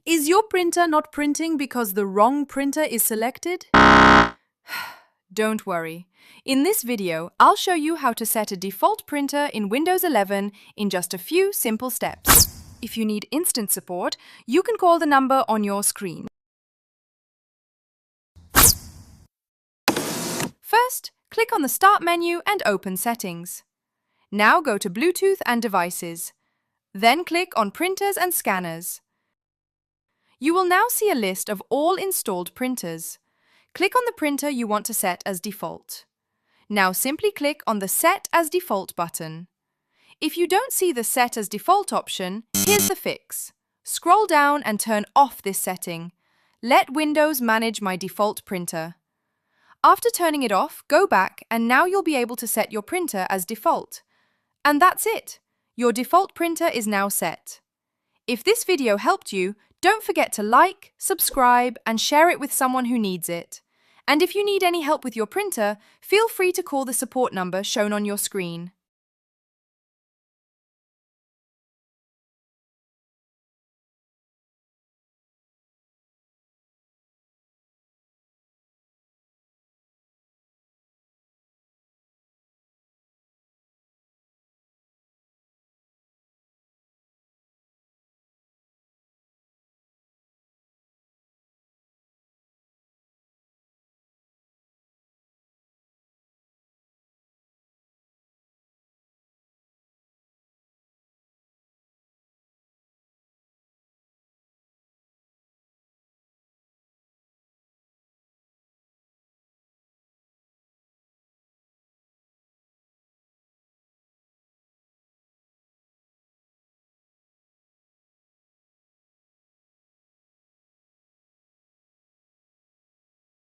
Is your printer not printing because the wrong printer is selected? Don't worry. In this video, I'll show you how to set a default printer in Windows 11 in just a few simple steps. If you need instant support, you can call the number on your screen. First, click on the Start menu and open Settings. Now go to Bluetooth and Devices. Then click on Printers and Scanners. You will now see a list of all installed printers. Click on the printer you want to set as default. Now simply click on the Set as Default button. If you don't see the Set as Default option, here's the fix. Scroll down and turn off this setting. Let Windows manage my default printer. After turning it off, go back and now you'll be able to set your printer as default. And that's it. Your default printer is now set. If this video helped you, don't forget to like, subscribe, and share it with someone who needs it. And if you need any help with your printer, feel free to call the support number shown on your screen.